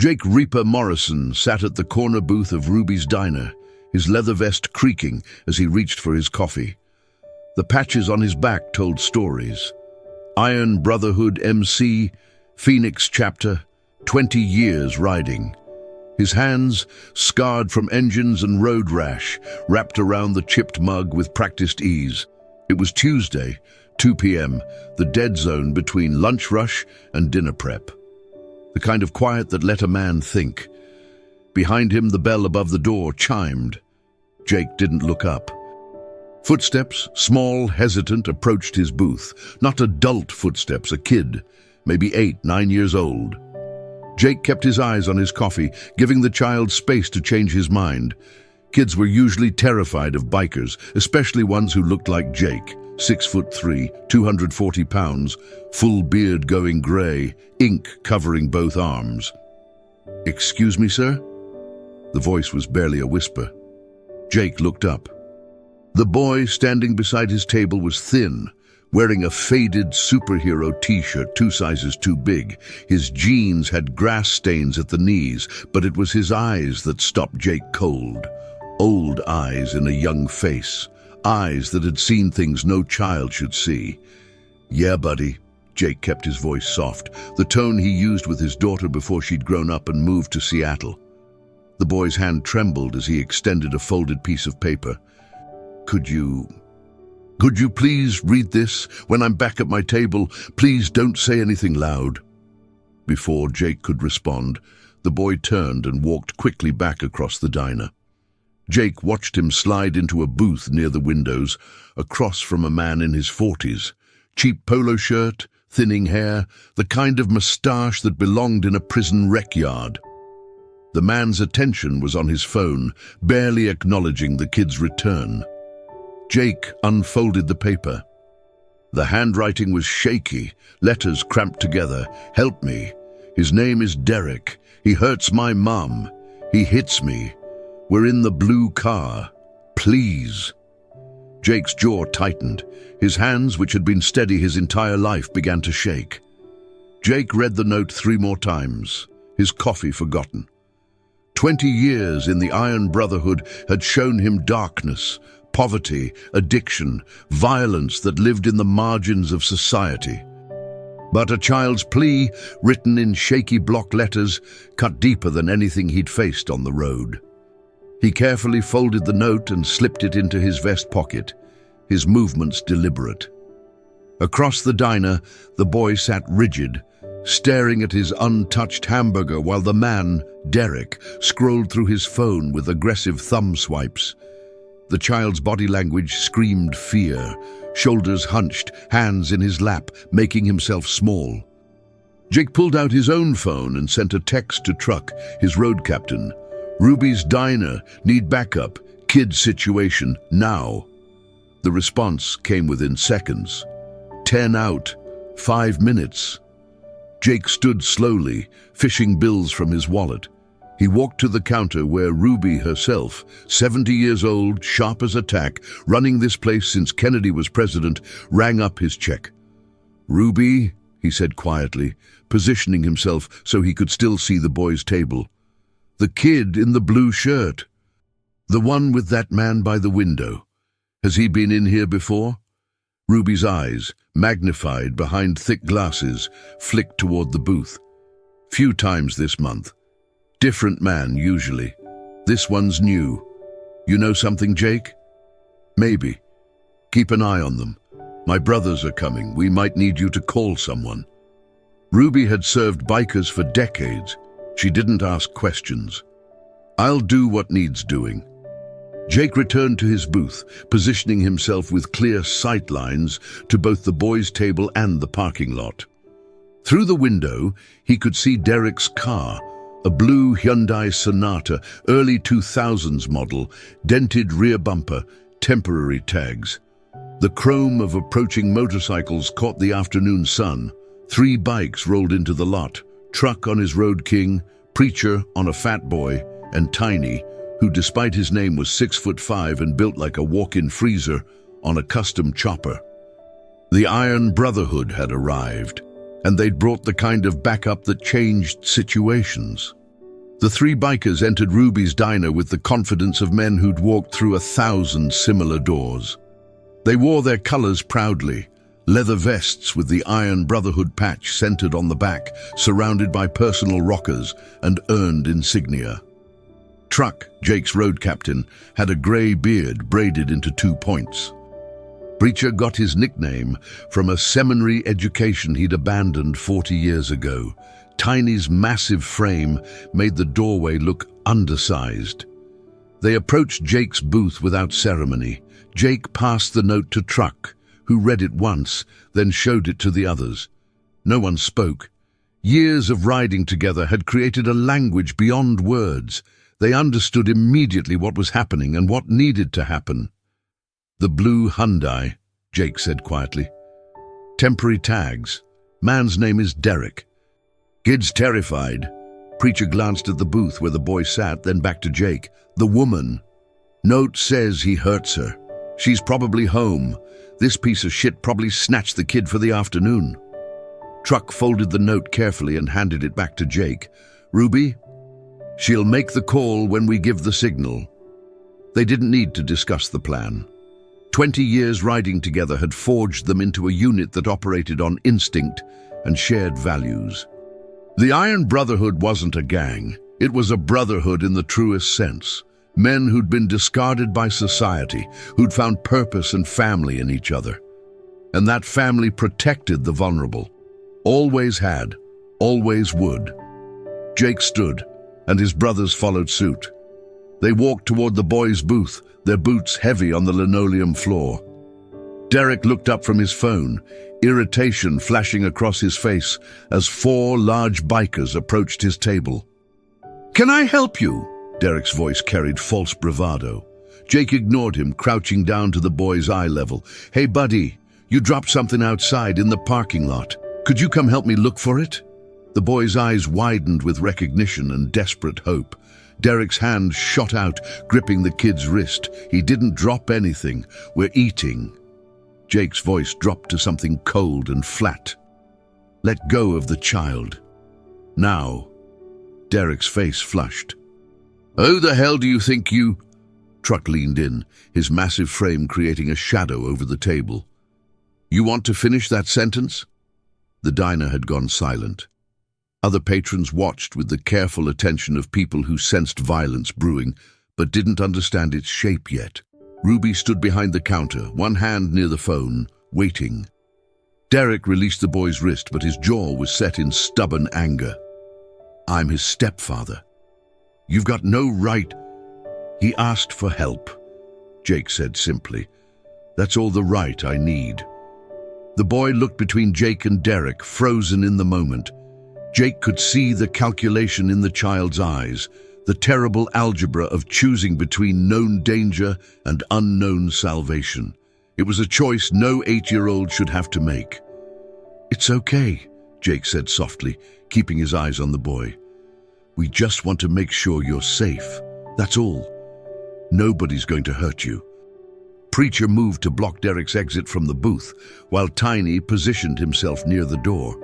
Jake Reaper Morrison sat at the corner booth of Ruby's diner, his leather vest creaking as he reached for his coffee. The patches on his back told stories. Iron Brotherhood MC, Phoenix chapter, 20 years riding. His hands, scarred from engines and road rash, wrapped around the chipped mug with practiced ease. It was Tuesday, 2 p.m., the dead zone between lunch rush and dinner prep. The kind of quiet that let a man think. Behind him, the bell above the door chimed. Jake didn't look up. Footsteps, small, hesitant, approached his booth. Not adult footsteps, a kid, maybe 8, 9 years old. Jake kept his eyes on his coffee, giving the child space to change his mind. Kids were usually terrified of bikers, especially ones who looked like Jake. 6'3", 240 pounds, full beard going grey, ink covering both arms. "Excuse me, sir?" The voice was barely a whisper. Jake looked up. The boy standing beside his table was thin, wearing a faded superhero t-shirt 2 sizes too big. His jeans had grass stains at the knees, but it was his eyes that stopped Jake cold. Old eyes in a young face. Eyes that had seen things no child should see. "Yeah, buddy." Jake kept his voice soft, the tone he used with his daughter before she'd grown up and moved to Seattle. The boy's hand trembled as he extended a folded piece of paper. Could you please read this? When I'm back at my table, please don't say anything loud." Before Jake could respond, the boy turned and walked quickly back across the diner. Jake watched him slide into a booth near the windows, across from a man in his 40s. Cheap polo shirt, thinning hair, the kind of moustache that belonged in a prison rec yard. The man's attention was on his phone, barely acknowledging the kid's return. Jake unfolded the paper. The handwriting was shaky, letters cramped together. "Help me. His name is Derek. He hurts my mum. He hits me. We're in the blue car. Please." Jake's jaw tightened. His hands, which had been steady his entire life, began to shake. Jake read the note 3 more times, his coffee forgotten. 20 years in the Iron Brotherhood had shown him darkness, poverty, addiction, violence that lived in the margins of society. But a child's plea, written in shaky block letters, cut deeper than anything he'd faced on the road. He carefully folded the note and slipped it into his vest pocket, his movements deliberate. Across the diner, the boy sat rigid, staring at his untouched hamburger while the man, Derek, scrolled through his phone with aggressive thumb swipes. The child's body language screamed fear, shoulders hunched, hands in his lap, making himself small. Jake pulled out his own phone and sent a text to Truck, his road captain. "Ruby's diner, need backup, kid situation, now." The response came within seconds. 10 out, 5 minutes. Jake stood slowly, fishing bills from his wallet. He walked to the counter where Ruby herself, 70 years old, sharp as a tack, running this place since Kennedy was president, rang up his check. "Ruby," he said quietly, positioning himself so he could still see the boy's table. "The kid in the blue shirt. The one with that man by the window. Has he been in here before?" Ruby's eyes, magnified behind thick glasses, flicked toward the booth. "Few times this month. Different man, usually. This one's new. You know something, Jake?" "Maybe. Keep an eye on them. My brothers are coming. We might need you to call someone." Ruby had served bikers for decades. She didn't ask questions. "I'll do what needs doing." Jake returned to his booth, positioning himself with clear sight lines to both the boys' table and the parking lot. Through the window, he could see Derek's car, a blue Hyundai Sonata, early 2000s model, dented rear bumper, temporary tags. The chrome of approaching motorcycles caught the afternoon sun. 3 bikes rolled into the lot, Truck on his Road King, Preacher on a Fat Boy, and Tiny, who despite his name was 6'5" and built like a walk-in freezer, on a custom chopper. The Iron Brotherhood had arrived, and they'd brought the kind of backup that changed situations. The three bikers entered Ruby's diner with the confidence of men who'd walked through 1,000 similar doors. They wore their colors proudly, leather vests with the Iron Brotherhood patch centered on the back, surrounded by personal rockers and earned insignia. Truck, Jake's road captain, had a grey beard braided into 2 points. Preacher got his nickname from a seminary education he'd abandoned 40 years ago. Tiny's massive frame made the doorway look undersized. They approached Jake's booth without ceremony. Jake passed the note to Truck, who read it once, then showed it to the others. No one spoke. Years of riding together had created a language beyond words. They understood immediately what was happening and what needed to happen. "The blue Hyundai," Jake said quietly. "Temporary tags. Man's name is Derek." "Kid's terrified." Preacher glanced at the booth where the boy sat, then back to Jake. "The woman. Note says he hurts her. She's probably home. This piece of shit probably snatched the kid for the afternoon." Truck folded the note carefully and handed it back to Jake. "Ruby, she'll make the call when we give the signal." They didn't need to discuss the plan. 20 years riding together had forged them into a unit that operated on instinct and shared values. The Iron Brotherhood wasn't a gang. It was a brotherhood in the truest sense. Men who'd been discarded by society, who'd found purpose and family in each other. And that family protected the vulnerable. Always had, always would. Jake stood, and his brothers followed suit. They walked toward the boys' booth, their boots heavy on the linoleum floor. Derek looked up from his phone, irritation flashing across his face as 4 large bikers approached his table. "Can I help you?" Derek's voice carried false bravado. Jake ignored him, crouching down to the boy's eye level. "Hey, buddy, you dropped something outside in the parking lot. Could you come help me look for it?" The boy's eyes widened with recognition and desperate hope. Derek's hand shot out, gripping the kid's wrist. "He didn't drop anything. We're eating." Jake's voice dropped to something cold and flat. "Let go of the child. Now." Derek's face flushed. "Who the hell do you think you—" Truck leaned in, his massive frame creating a shadow over the table. "You want to finish that sentence?" The diner had gone silent. Other patrons watched with the careful attention of people who sensed violence brewing, but didn't understand its shape yet. Ruby stood behind the counter, one hand near the phone, waiting. Derek released the boy's wrist, but his jaw was set in stubborn anger. "I'm his stepfather. You've got no right." "He asked for help," Jake said simply. "That's all the right I need." The boy looked between Jake and Derek, frozen in the moment. Jake could see the calculation in the child's eyes, the terrible algebra of choosing between known danger and unknown salvation. It was a choice no 8-year-old should have to make. "It's okay," Jake said softly, keeping his eyes on the boy. "We just want to make sure you're safe. That's all. Nobody's going to hurt you." Preacher moved to block Derek's exit from the booth, while Tiny positioned himself near the door.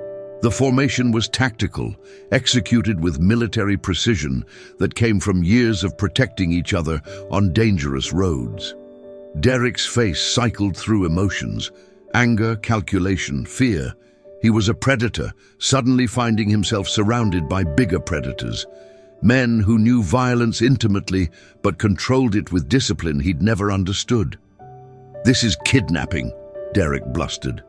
The formation was tactical, executed with military precision that came from years of protecting each other on dangerous roads. Derek's face cycled through emotions: anger, calculation, fear. He was a predator, suddenly finding himself surrounded by bigger predators. Men who knew violence intimately but controlled it with discipline he'd never understood. "This is kidnapping," Derek blustered.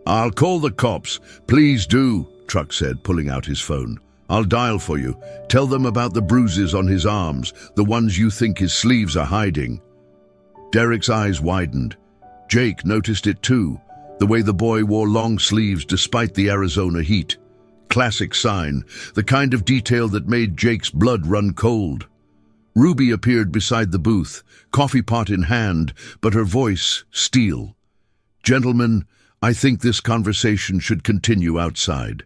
"I'll call the cops. Please do," Truck said, pulling out his phone. "I'll dial for you. Tell them about the bruises on his arms, the ones you think his sleeves are hiding." Derek's eyes widened. Jake noticed it too, the way the boy wore long sleeves despite the Arizona heat. Classic sign, the kind of detail that made Jake's blood run cold. Ruby appeared beside the booth, coffee pot in hand, but her voice steel. "Gentlemen, I think this conversation should continue outside.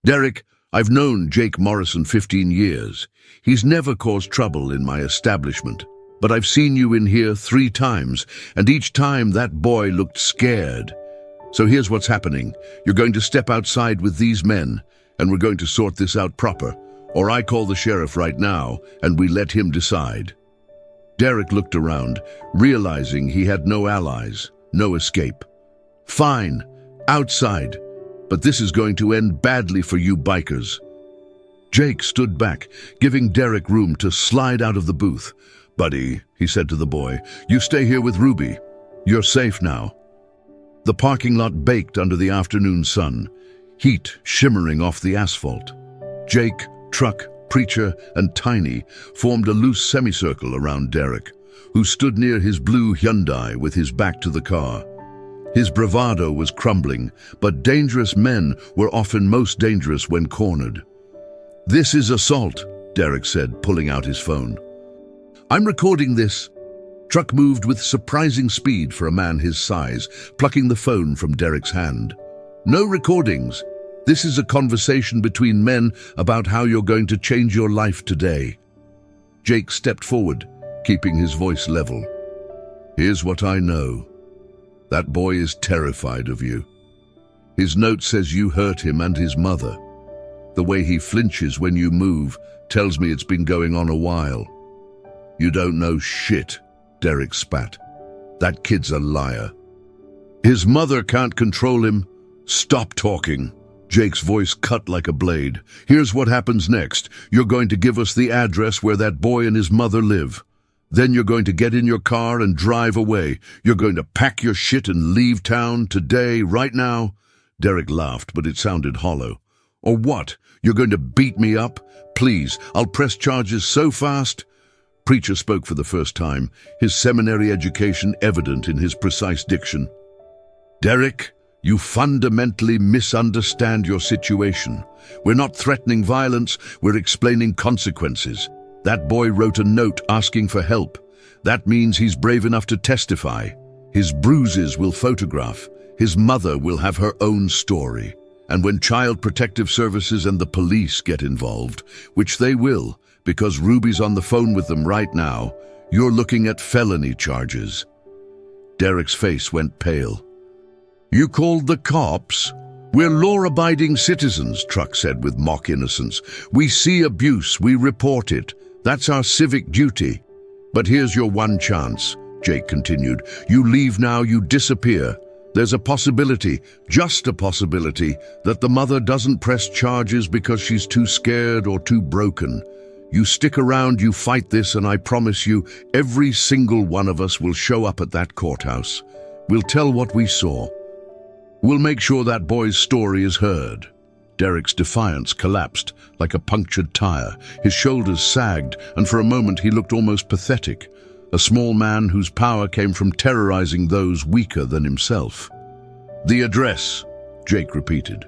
Derek, I've known Jake Morrison 15 years. He's never caused trouble in my establishment. But I've seen you in here 3 times, and each time that boy looked scared. So here's what's happening. You're going to step outside with these men, and we're going to sort this out proper. or I call the sheriff right now and we let him decide." Derek looked around, realizing he had no allies, no escape. "Fine, outside, but this is going to end badly for you bikers." Jake stood back, giving Derek room to slide out of the booth. "Buddy," he said to the boy, "you stay here with Ruby. You're safe now." The parking lot baked under the afternoon sun, heat shimmering off the asphalt. Jake, Truck, Preacher, and Tiny formed a loose semicircle around Derek, who stood near his blue Hyundai with his back to the car. His bravado was crumbling, but dangerous men were often most dangerous when cornered. "This is assault," Derek said, pulling out his phone. "I'm recording this." Truck moved with surprising speed for a man his size, plucking the phone from Derek's hand. "No recordings. This is a conversation between men about how you're going to change your life today." Jake stepped forward, keeping his voice level. "Here's what I know. That boy is terrified of you. His note says you hurt him and his mother. The way he flinches when you move tells me it's been going on a while." "You don't know shit," Derek spat. "That kid's a liar. His mother can't control him." "Stop talking." Jake's voice cut like a blade. "Here's what happens next. You're going to give us the address where that boy and his mother live. Then you're going to get in your car and drive away. You're going to pack your shit and leave town today, right now." Derek laughed, but it sounded hollow. "Or what? You're going to beat me up? Please, I'll press charges so fast." Preacher spoke for the first time, his seminary education evident in his precise diction. "Derek, you fundamentally misunderstand your situation. We're not threatening violence, we're explaining consequences. That boy wrote a note asking for help. That means he's brave enough to testify. His bruises will photograph. His mother will have her own story. And when Child Protective Services and the police get involved, which they will, because Ruby's on the phone with them right now, you're looking at felony charges." Derek's face went pale. "You called the cops? We're law-abiding citizens," Truck said with mock innocence. "We see abuse, we report it. That's our civic duty. But here's your one chance," Jake continued. "You leave now, you disappear. There's a possibility, just a possibility, that the mother doesn't press charges because she's too scared or too broken. You stick around, you fight this, and I promise you, every single one of us will show up at that courthouse. We'll tell what we saw. We'll make sure that boy's story is heard." Derek's defiance collapsed like a punctured tire. His shoulders sagged, and for a moment he looked almost pathetic, a small man whose power came from terrorizing those weaker than himself. "The address," Jake repeated.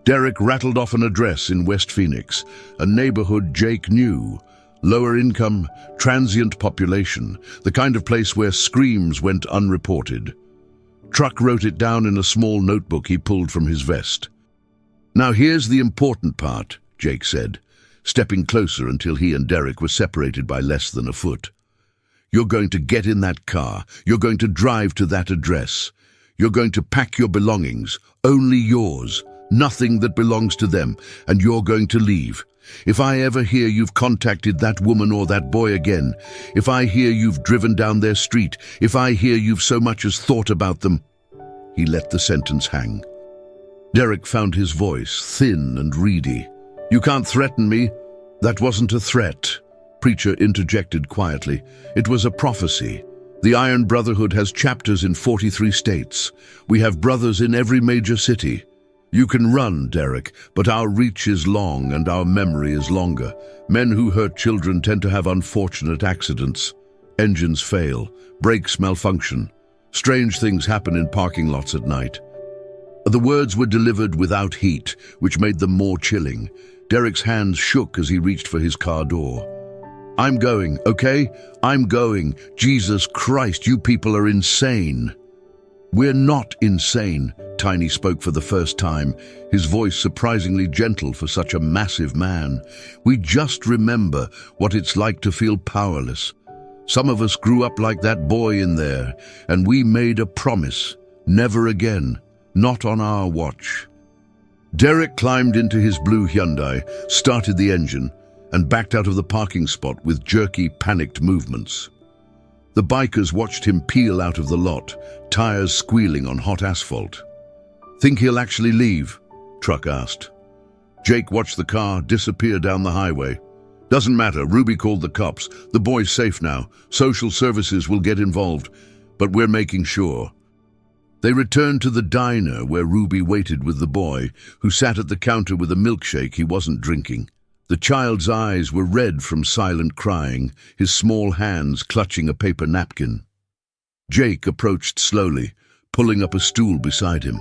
Derek rattled off an address in West Phoenix, a neighborhood Jake knew. Lower income, transient population, the kind of place where screams went unreported. Truck wrote it down in a small notebook he pulled from his vest. "Now here's the important part," Jake said, stepping closer until he and Derek were separated by less than a foot. "You're going to get in that car. You're going to drive to that address. You're going to pack your belongings, only yours, nothing that belongs to them, and you're going to leave. If I ever hear you've contacted that woman or that boy again, if I hear you've driven down their street, if I hear you've so much as thought about them—" He let the sentence hang. Derek found his voice thin and reedy. "You can't threaten me." "That wasn't a threat," Preacher interjected quietly. "It was a prophecy. The Iron Brotherhood has chapters in 43 states. We have brothers in every major city. You can run, Derek, but our reach is long and our memory is longer. Men who hurt children tend to have unfortunate accidents. Engines fail, brakes malfunction. Strange things happen in parking lots at night." The words were delivered without heat, which made them more chilling. Derek's hands shook as he reached for his car door. "I'm going, okay? I'm going. Jesus Christ, you people are insane." "We're not insane," Tiny spoke for the first time, his voice surprisingly gentle for such a massive man. "We just remember what it's like to feel powerless. Some of us grew up like that boy in there, and we made a promise. Never again. Not on our watch." Derek climbed into his blue Hyundai, started the engine, and backed out of the parking spot with jerky, panicked movements. The bikers watched him peel out of the lot, tires squealing on hot asphalt. "Think he'll actually leave?" Truck asked. Jake watched the car disappear down the highway. "Doesn't matter, Ruby called the cops. The boy's safe now. Social services will get involved, but we're making sure." They returned to the diner where Ruby waited with the boy, who sat at the counter with a milkshake he wasn't drinking. The child's eyes were red from silent crying, his small hands clutching a paper napkin. Jake approached slowly, pulling up a stool beside him.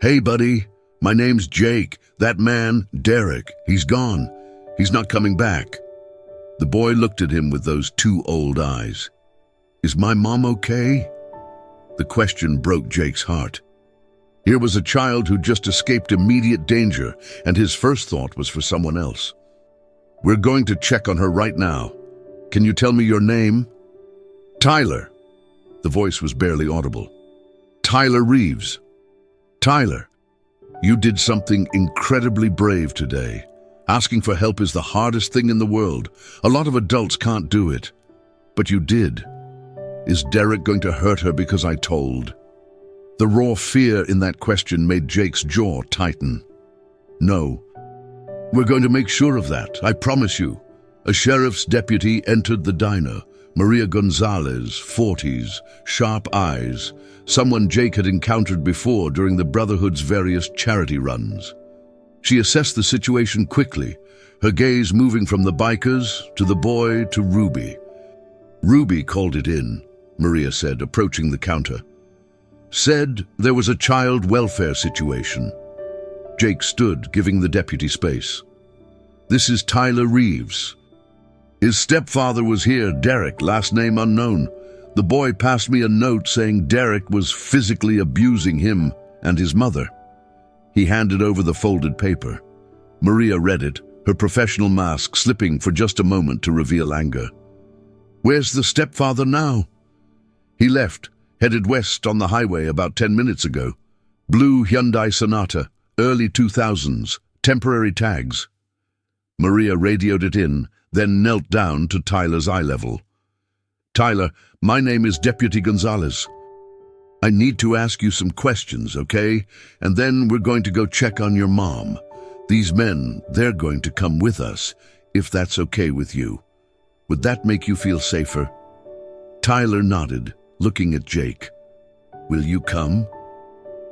"Hey, buddy, my name's Jake. That man, Derek, he's gone. He's not coming back." The boy looked at him with those two old eyes. "Is my mom okay?" The question broke Jake's heart. Here was a child who just escaped immediate danger, and his first thought was for someone else. "We're going to check on her right now. Can you tell me your name?" "Tyler." The voice was barely audible. "Tyler Reeves." "Tyler, you did something incredibly brave today. Asking for help is the hardest thing in the world. A lot of adults can't do it. But you did. Is Derek going to hurt her because I told?" The raw fear in that question made Jake's jaw tighten. "No. We're going to make sure of that, I promise you." A sheriff's deputy entered the diner. Maria Gonzalez, 40s, sharp eyes, someone Jake had encountered before during the Brotherhood's various charity runs. She assessed the situation quickly, her gaze moving from the bikers to the boy to Ruby. "Ruby called it in," Maria said, approaching the counter. "Said there was a child welfare situation." Jake stood, giving the deputy space. "This is Tyler Reeves. His stepfather was here, Derek, last name unknown. The boy passed me a note saying Derek was physically abusing him and his mother." He handed over the folded paper. Maria read it, her professional mask slipping for just a moment to reveal anger. "Where's the stepfather now?" "He left, headed west on the highway about 10 minutes ago. Blue Hyundai Sonata, early 2000s, temporary tags." Maria radioed it in, then knelt down to Tyler's eye level. "Tyler, my name is Deputy Gonzalez. I need to ask you some questions, okay? And then we're going to go check on your mom. These men, they're going to come with us, if that's okay with you. Would that make you feel safer?" Tyler nodded, looking at Jake. "Will you come?"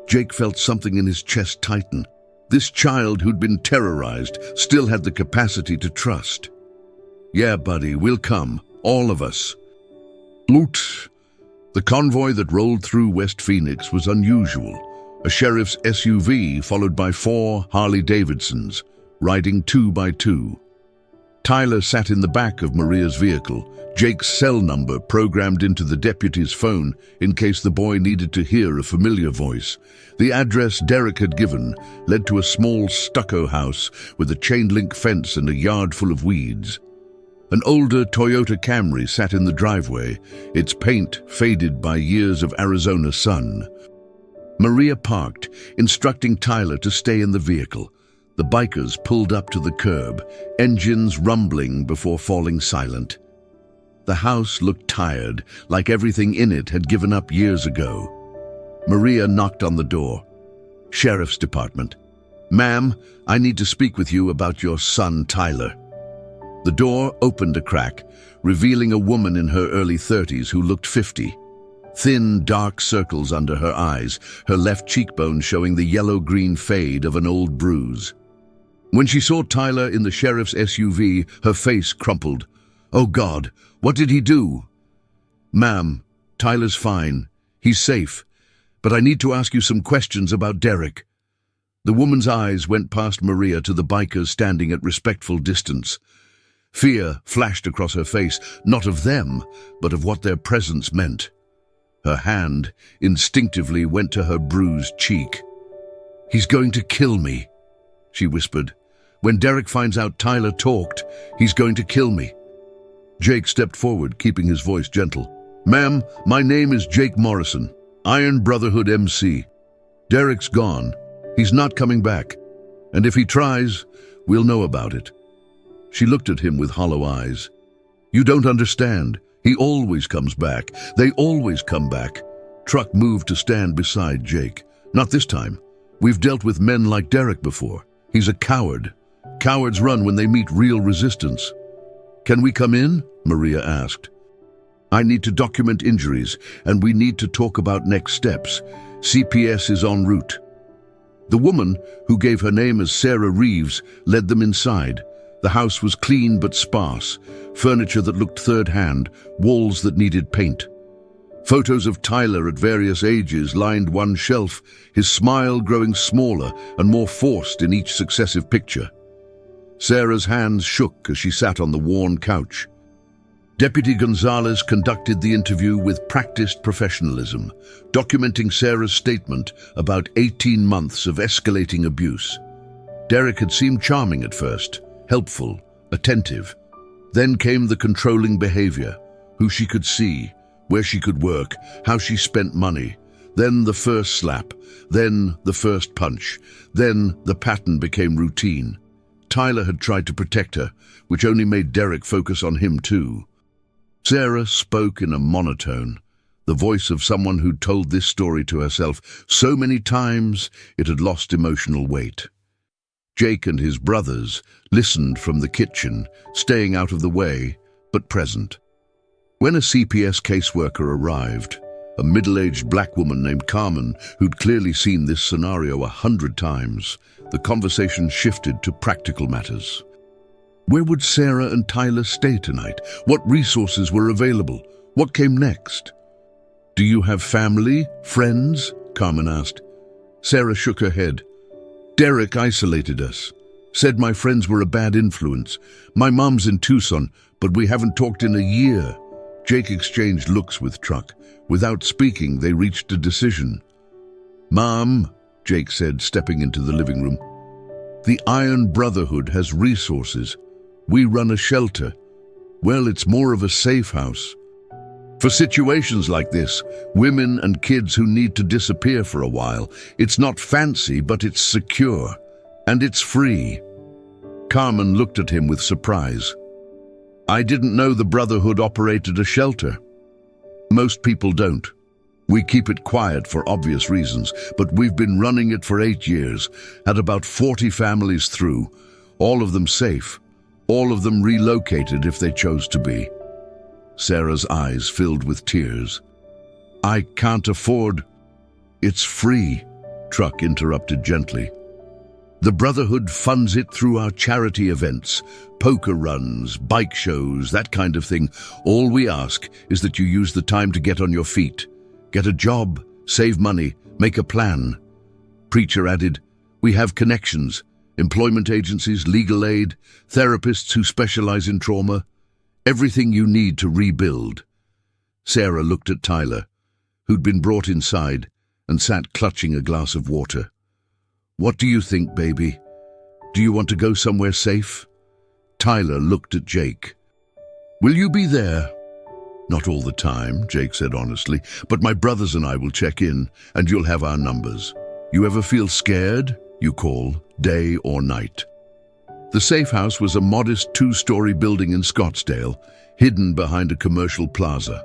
Jake felt something in his chest tighten. This child who'd been terrorized still had the capacity to trust. "Yeah, buddy, we'll come. All of us." Loot. The convoy that rolled through West Phoenix was unusual. A sheriff's SUV followed by 4 Harley-Davidsons, riding 2 by 2. Tyler sat in the back of Maria's vehicle, Jake's cell number programmed into the deputy's phone in case the boy needed to hear a familiar voice. The address Derek had given led to a small stucco house with a chain-link fence and a yard full of weeds. An older Toyota Camry sat in the driveway, its paint faded by years of Arizona sun. Maria parked, instructing Tyler to stay in the vehicle. The bikers pulled up to the curb, engines rumbling before falling silent. The house looked tired, like everything in it had given up years ago. Maria knocked on the door. "Sheriff's Department." "Ma'am, I need to speak with you about your son, Tyler." The door opened a crack, revealing a woman in her early 30s who looked 50. Thin, dark circles under her eyes, her left cheekbone showing the yellow-green fade of an old bruise. When she saw Tyler in the sheriff's SUV, her face crumpled. "Oh God, what did he do?" "Ma'am, Tyler's fine. He's safe. But I need to ask you some questions about Derek." The woman's eyes went past Maria to the bikers standing at respectful distance. Fear flashed across her face, not of them, but of what their presence meant. Her hand instinctively went to her bruised cheek. "He's going to kill me," she whispered. "When Derek finds out Tyler talked, he's going to kill me." Jake stepped forward, keeping his voice gentle. "Ma'am, my name is Jake Morrison, Iron Brotherhood MC. Derek's gone. He's not coming back. And if he tries, we'll know about it. She looked at him with hollow eyes. You don't understand. He always comes back. They always come back. Truck moved to stand beside Jake. Not this time. We've dealt with men like Derek before. He's a coward. Cowards run when they meet real resistance. Can we come in? Maria asked. I need to document injuries, and we need to talk about next steps. CPS is en route. The woman, who gave her name as Sarah Reeves, led them inside. The house was clean but sparse, furniture that looked third-hand, walls that needed paint. Photos of Tyler at various ages lined one shelf, his smile growing smaller and more forced in each successive picture. Sarah's hands shook as she sat on the worn couch. Deputy Gonzalez conducted the interview with practiced professionalism, documenting Sarah's statement about 18 months of escalating abuse. Derek had seemed charming at first, helpful, attentive. Then came the controlling behavior, who she could see, where she could work, how she spent money. Then the first slap, then the first punch, then the pattern became routine. Tyler had tried to protect her, which only made Derek focus on him too. Sarah spoke in a monotone, the voice of someone who'd told this story to herself so many times it had lost emotional weight. Jake and his brothers listened from the kitchen, staying out of the way, but present. When a CPS caseworker arrived, a middle-aged black woman named Carmen, who'd clearly seen this scenario 100 times, the conversation shifted to practical matters. Where would Sarah and Tyler stay tonight? What resources were available? What came next? Do you have family, friends? Carmen asked. Sarah shook her head. Derek isolated us. Said my friends were a bad influence. My mom's in Tucson, but we haven't talked in a year. Jake exchanged looks with Truck. Without speaking, they reached a decision. Mom, Jake said, stepping into the living room. The Iron Brotherhood has resources. We run a shelter. Well, it's more of a safe house. For situations like this, women and kids who need to disappear for a while, it's not fancy, but it's secure. And it's free. Carmen looked at him with surprise. I didn't know the Brotherhood operated a shelter. Most people don't. We keep it quiet for obvious reasons, but we've been running it for 8 years, had about 40 families through, all of them safe, all of them relocated if they chose to be. Sarah's eyes filled with tears. I can't afford. It's free, Truck interrupted gently. The Brotherhood funds it through our charity events, poker runs, bike shows, that kind of thing. All we ask is that you use the time to get on your feet. Get a job, save money, make a plan. Preacher added, we have connections, employment agencies, legal aid, therapists who specialize in trauma, everything you need to rebuild. Sarah looked at Tyler, who'd been brought inside and sat clutching a glass of water. What do you think, baby? Do you want to go somewhere safe? Tyler looked at Jake. Will you be there? Not all the time, Jake said honestly, but my brothers and I will check in, and you'll have our numbers. You ever feel scared? You call, day or night. The safe house was a modest 2-story building in Scottsdale, hidden behind a commercial plaza.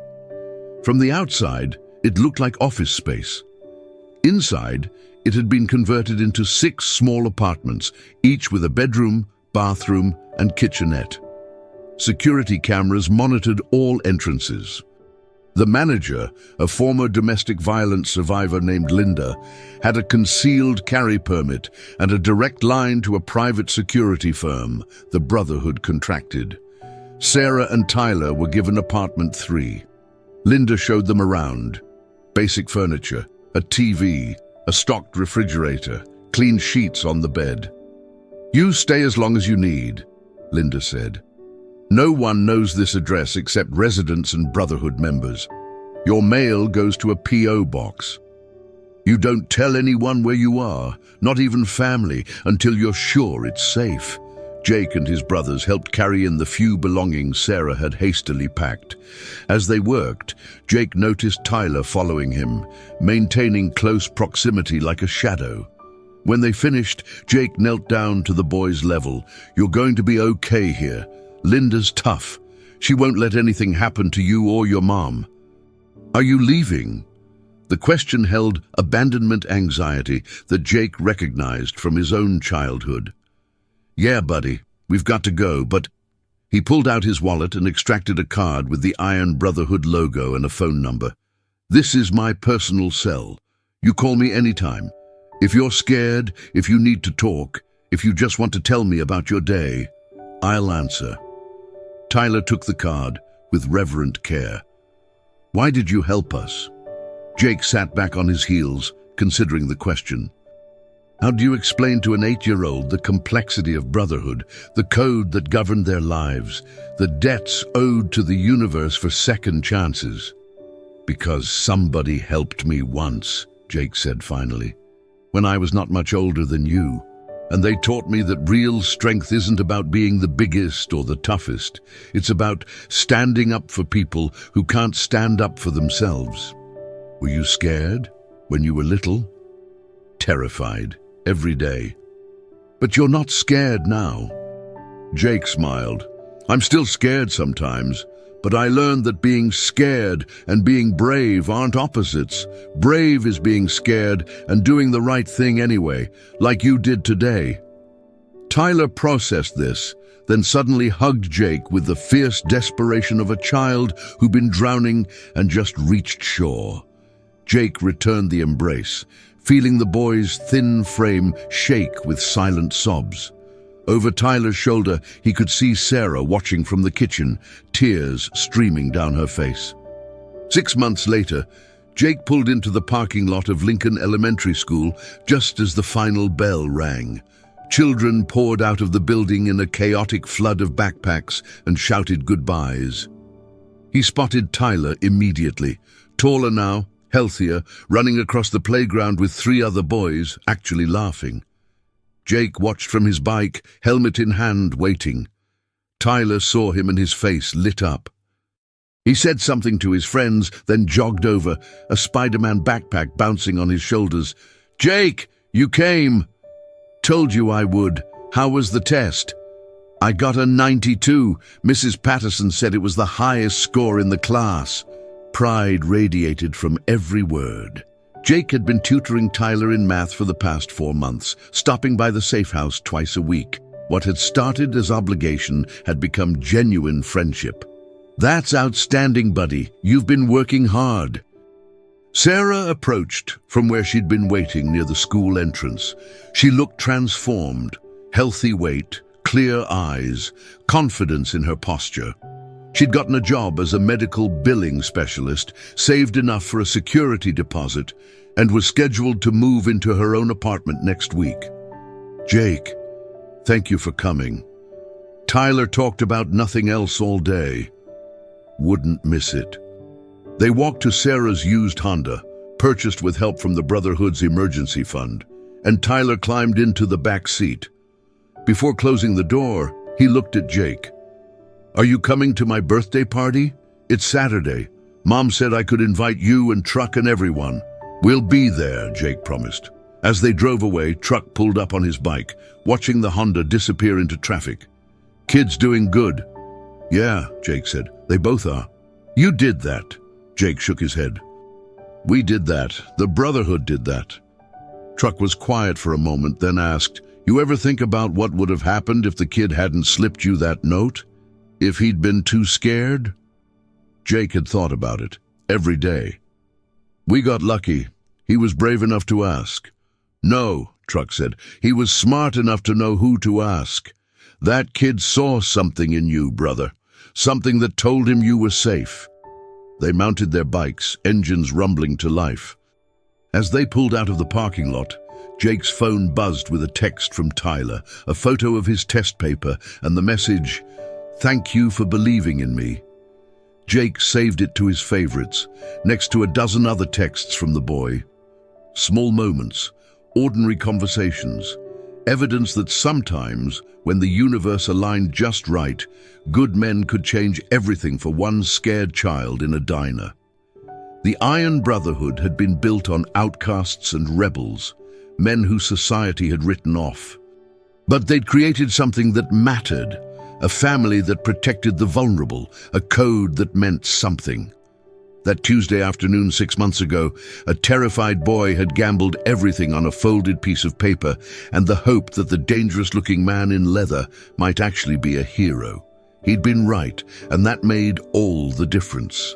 From the outside, it looked like office space. Inside, it had been converted into 6 small apartments, each with a bedroom, bathroom, and kitchenette. Security cameras monitored all entrances. The manager, a former domestic violence survivor named Linda, had a concealed carry permit and a direct line to a private security firm the Brotherhood contracted. Sarah and Tyler were given apartment 3. Linda showed them around. Basic furniture, a TV, a stocked refrigerator, clean sheets on the bed. You stay as long as you need, Linda said. No one knows this address except residents and Brotherhood members. Your mail goes to a P.O. box. You don't tell anyone where you are, not even family, until you're sure it's safe. Jake and his brothers helped carry in the few belongings Sarah had hastily packed. As they worked, Jake noticed Tyler following him, maintaining close proximity like a shadow. When they finished, Jake knelt down to the boy's level. "You're going to be okay here. Linda's tough. She won't let anything happen to you or your mom." "Are you leaving?" The question held abandonment anxiety that Jake recognized from his own childhood. "Yeah, buddy, we've got to go, but..." He pulled out his wallet and extracted a card with the Iron Brotherhood logo and a phone number. "This is my personal cell. You call me anytime. If you're scared, if you need to talk, if you just want to tell me about your day, I'll answer." Tyler took the card with reverent care. "Why did you help us?" Jake sat back on his heels, considering the question. How do you explain to an 8-year-old the complexity of brotherhood, the code that governed their lives, the debts owed to the universe for second chances? "Because somebody helped me once," Jake said finally, "when I was not much older than you. And they taught me that real strength isn't about being the biggest or the toughest. It's about standing up for people who can't stand up for themselves." "Were you scared when you were little?" "Terrified, every day." "But you're not scared now." Jake smiled. "I'm still scared sometimes, but I learned that being scared and being brave aren't opposites. Brave is being scared and doing the right thing anyway, like you did today." Tyler processed this, then suddenly hugged Jake with the fierce desperation of a child who'd been drowning and just reached shore. Jake returned the embrace, feeling the boy's thin frame shake with silent sobs. Over Tyler's shoulder, he could see Sarah watching from the kitchen, tears streaming down her face. 6 months later, Jake pulled into the parking lot of Lincoln Elementary School just as the final bell rang. Children poured out of the building in a chaotic flood of backpacks and shouted goodbyes. He spotted Tyler immediately, taller now, healthier, running across the playground with 3 other boys, actually laughing. Jake watched from his bike, helmet in hand, waiting. Tyler saw him and his face lit up. He said something to his friends, then jogged over, a Spider-Man backpack bouncing on his shoulders. "Jake, you came!" "Told you I would. How was the test?" "I got a 92. Mrs. Patterson said it was the highest score in the class." Pride radiated from every word. Jake had been tutoring Tyler in math for the past 4 months, stopping by the safe house twice a week. What had started as obligation had become genuine friendship. "That's outstanding, buddy. You've been working hard." Sarah approached from where she'd been waiting near the school entrance. She looked transformed, healthy weight, clear eyes, confidence in her posture. She'd gotten a job as a medical billing specialist, saved enough for a security deposit, and was scheduled to move into her own apartment next week. "Jake, thank you for coming. Tyler talked about nothing else all day. Wouldn't miss it." They walked to Sarah's used Honda, purchased with help from the Brotherhood's emergency fund, and Tyler climbed into the back seat. Before closing the door, he looked at Jake. "Are you coming to my birthday party? It's Saturday. Mom said I could invite you and Truck and everyone." "We'll be there," Jake promised. As they drove away, Truck pulled up on his bike, watching the Honda disappear into traffic. "Kids doing good?" "Yeah," Jake said. "They both are." "You did that." Jake shook his head. "We did that. The Brotherhood did that." Truck was quiet for a moment, then asked, "You ever think about what would have happened if the kid hadn't slipped you that note? If he'd been too scared?" Jake had thought about it, every day. "We got lucky. He was brave enough to ask." "No," Truck said. "He was smart enough to know who to ask. That kid saw something in you, brother. Something that told him you were safe." They mounted their bikes, engines rumbling to life. As they pulled out of the parking lot, Jake's phone buzzed with a text from Tyler, a photo of his test paper, and the message, "Thank you for believing in me." Jake saved it to his favorites, next to a dozen other texts from the boy. Small moments, ordinary conversations, evidence that sometimes, when the universe aligned just right, good men could change everything for one scared child in a diner. The Iron Brotherhood had been built on outcasts and rebels, men whose society had written off. But they'd created something that mattered, a family that protected the vulnerable, a code that meant something. That Tuesday afternoon 6 months ago, a terrified boy had gambled everything on a folded piece of paper and the hope that the dangerous-looking man in leather might actually be a hero. He'd been right, and that made all the difference.